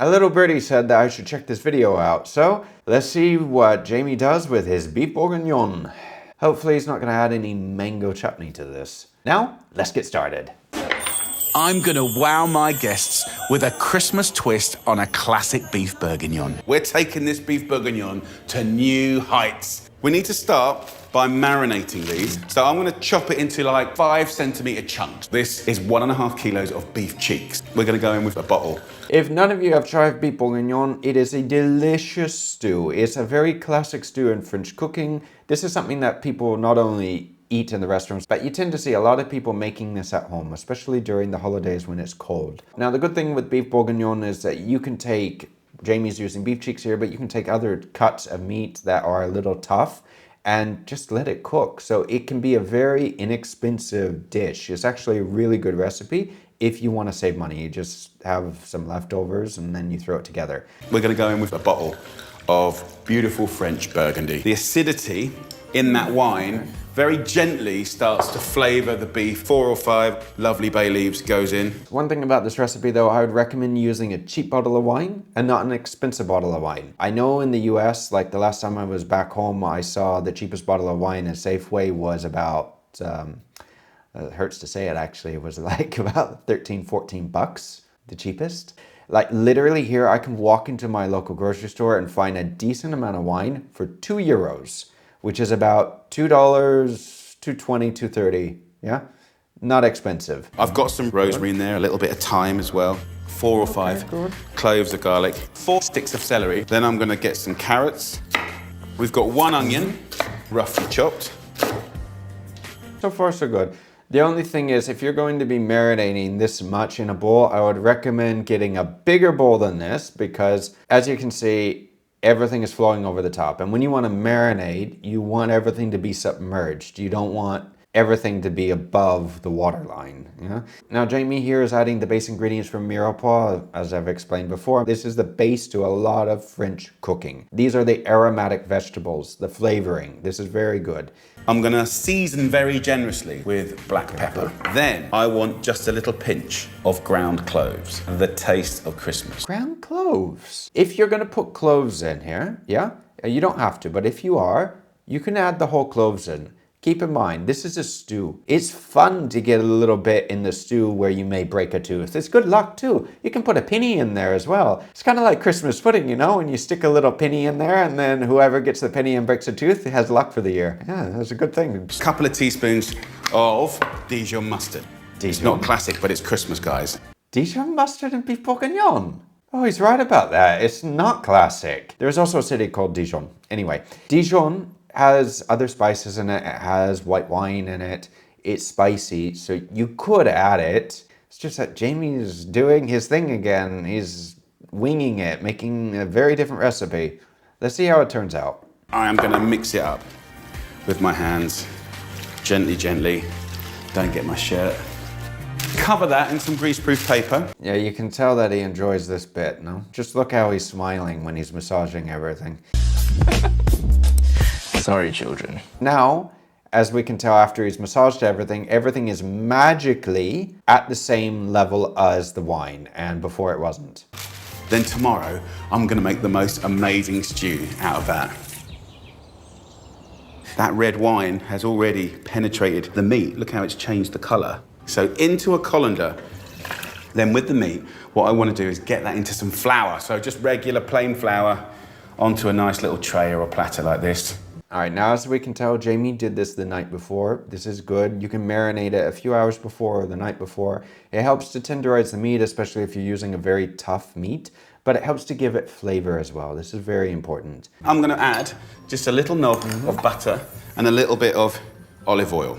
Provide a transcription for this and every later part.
A little birdie said that I should check this video out, so let's see what Jamie does with his beef bourguignon. Hopefully he's not going to add any mango chutney to this. Now, let's get started. I'm gonna wow my guests with a Christmas twist on a classic beef bourguignon. We're taking this beef bourguignon to new heights. We need to start by marinating these. So I'm gonna chop it into like 5 centimeter chunks. This is 1.5 kilos of beef cheeks. We're gonna go in with a bottle. If none of you have tried beef bourguignon, it is a delicious stew. It's a very classic stew in French cooking. This is something that people not only eat in the restaurants, but you tend to see a lot of people making this at home, especially during the holidays when it's cold. Now, the good thing with beef bourguignon is that you can take, Jamie's using beef cheeks here, but you can take other cuts of meat that are a little tough and just let it cook. So it can be a very inexpensive dish. It's actually a really good recipe if you want to save money. You just have some leftovers and then you throw it together. We're gonna go in with a bottle of beautiful French Burgundy. The acidity in that wine very gently starts to flavor the beef. 4 or 5 lovely bay leaves goes in. One thing about this recipe though, I would recommend using a cheap bottle of wine and not an expensive bottle of wine. I know in the US, like the last time I was back home, I saw the cheapest bottle of wine at Safeway was about, it hurts to say it actually, it was like about 13, 14 bucks, the cheapest. Like literally here, I can walk into my local grocery store and find a decent amount of wine for €2. Which is about $2, $2.20, $2.30, yeah? Not expensive. I've got some rosemary in there, a little bit of thyme as well. 4 or 5 cloves of garlic, 4 sticks of celery. Then I'm gonna get some carrots. We've got 1 onion, roughly chopped. So far, so good. The only thing is, if you're going to be marinating this much in a bowl, I would recommend getting a bigger bowl than this because, as you can see, everything is flowing over the top. And when you want to marinate, you want everything to be submerged. You don't want everything to be above the waterline. Yeah? Now, Jamie here is adding the base ingredients from mirepoix, as I've explained before. This is the base to a lot of French cooking. These are the aromatic vegetables, the flavoring. This is very good. I'm gonna season very generously with black pepper. Then I want just a little pinch of ground cloves, the taste of Christmas. Ground cloves. If you're gonna put cloves in here, yeah, you don't have to, but if you are, you can add the whole cloves in. Keep in mind, this is a stew. It's fun to get a little bit in the stew where you may break a tooth. It's good luck too. You can put a penny in there as well. It's kind of like Christmas pudding, you know, when you stick a little penny in there and then whoever gets the penny and breaks a tooth has luck for the year. Yeah, that's a good thing. A couple of teaspoons of Dijon mustard. It's not classic, but it's Christmas, guys. Dijon mustard and beef bourguignon. Oh, he's right about that. It's not classic. There's also a city called Dijon. Anyway, Dijon has other spices in it. It has white wine in it. It's spicy, so you could add it. It's just that Jamie's doing his thing again. He's winging it, making a very different recipe. Let's see how it turns out. I am gonna mix it up with my hands, gently, gently. Don't get my shirt. Cover that in some greaseproof paper. Yeah, you can tell that he enjoys this bit, no? Just look how he's smiling when he's massaging everything. Sorry, children. Now, as we can tell after he's massaged everything, everything is magically at the same level as the wine, and before it wasn't. Then tomorrow, I'm gonna make the most amazing stew out of that. That red wine has already penetrated the meat. Look how it's changed the color. So into a colander, then with the meat, what I wanna do is get that into some flour. So just regular plain flour onto a nice little tray or a platter like this. All right, now as we can tell, Jamie did this the night before. This is good. You can marinate it a few hours before or the night before. It helps to tenderize the meat, especially if you're using a very tough meat, but it helps to give it flavor as well. This is very important. I'm gonna add just a little knob of butter and a little bit of olive oil.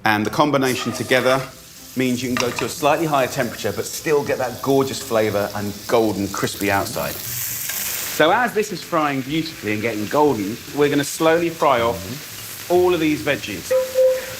And the combination together means you can go to a slightly higher temperature, but still get that gorgeous flavor and golden, crispy outside. So as this is frying beautifully and getting golden, we're gonna slowly fry off all of these veggies.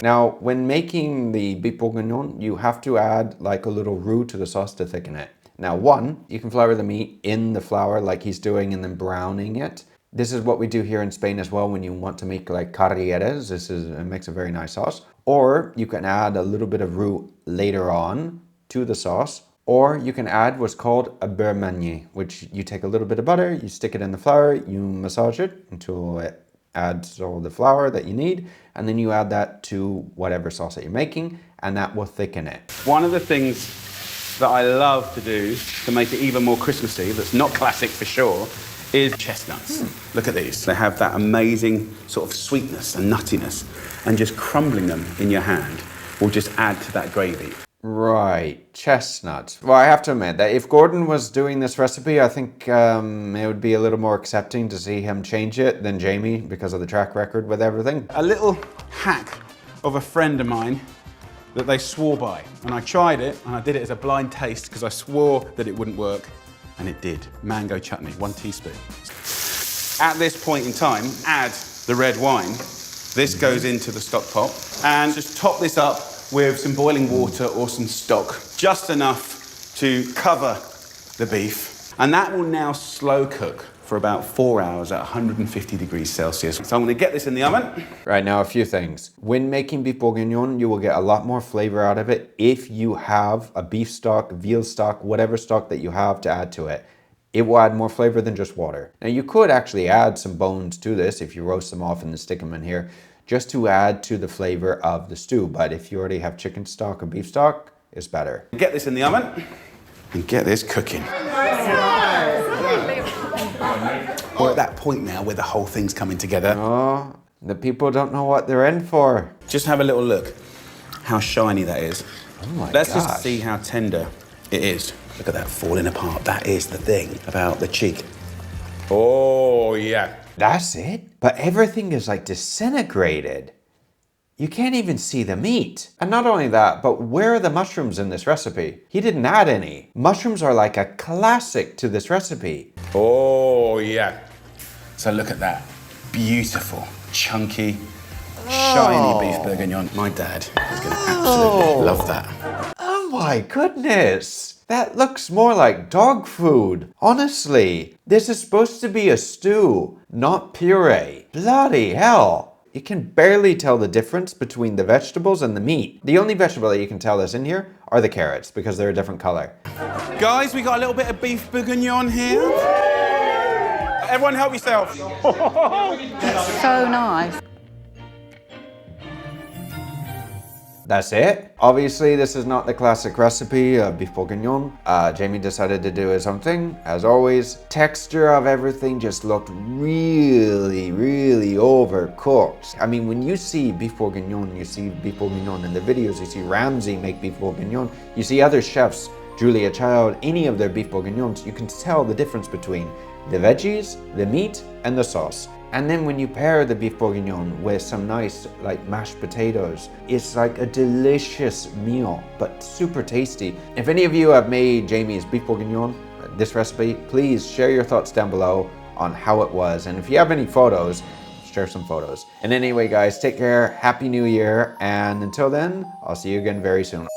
Now, when making the beef bourguignon, you have to add like a little roux to the sauce to thicken it. Now, one, you can flour the meat in the flour like he's doing and then browning it. This is what we do here in Spain as well when you want to make like carrilleras. It makes a very nice sauce. Or you can add a little bit of roux later on to the sauce. Or you can add what's called a beurre manier, which you take a little bit of butter, you stick it in the flour, you massage it until it adds all the flour that you need, and then you add that to whatever sauce that you're making, and that will thicken it. One of the things that I love to do to make it even more Christmassy, that's not classic for sure, is chestnuts. Look at these. They have that amazing sort of sweetness and nuttiness, and just crumbling them in your hand will just add to that gravy. Right, chestnuts. Well, I have to admit that if Gordon was doing this recipe, I think it would be a little more accepting to see him change it than Jamie because of the track record with everything. A little hack of a friend of mine that they swore by. And I tried it, and I did it as a blind taste because I swore that it wouldn't work, and it did. Mango chutney, 1 teaspoon. At this point in time, add the red wine. This goes into the stock pot, and just top this up with some boiling water or some stock, just enough to cover the beef. And that will now slow cook for about 4 hours at 150 degrees Celsius. So I'm gonna get this in the oven. Right, now a few things. When making beef bourguignon, you will get a lot more flavor out of it if you have a beef stock, veal stock, whatever stock that you have to add to it. It will add more flavor than just water. Now you could actually add some bones to this if you roast them off and then stick them in here, just to add to the flavor of the stew. But if you already have chicken stock or beef stock, it's better. Get this in the oven and get this cooking. We're at that point now where the whole thing's coming together. Oh, the people don't know what they're in for. Just have a little look how shiny that is. Oh my Let's gosh. just see how tender it is. Look at that falling apart. That is the thing about the cheek. Oh, yeah. That's it? But everything is like disintegrated. You can't even see the meat. And not only that, but where are the mushrooms in this recipe? He didn't add any. Mushrooms are like a classic to this recipe. Oh, yeah. So look at that. Beautiful, chunky, shiny beef bourguignon. My dad is going to absolutely love that. Oh my goodness. That looks more like dog food. Honestly, this is supposed to be a stew, not puree. Bloody hell. You can barely tell the difference between the vegetables and the meat. The only vegetable that you can tell that's in here are the carrots because they're a different color. Guys, we got a little bit of beef bourguignon here. Everyone help yourself. So nice. That's it. Obviously, this is not the classic recipe of beef bourguignon. Jamie decided to do his own thing, as always. Texture of everything just looked really, really overcooked. I mean, when you see beef bourguignon, you see beef bourguignon in the videos, you see Ramsay make beef bourguignon, you see other chefs, Julia Child, any of their beef bourguignons, you can tell the difference between the veggies, the meat, and the sauce. And then when you pair the beef bourguignon with some nice like mashed potatoes, it's like a delicious meal, but super tasty. If any of you have made Jamie's beef bourguignon, this recipe, please share your thoughts down below on how it was. And if you have any photos, share some photos. And anyway guys, take care, Happy New Year, and until then, I'll see you again very soon.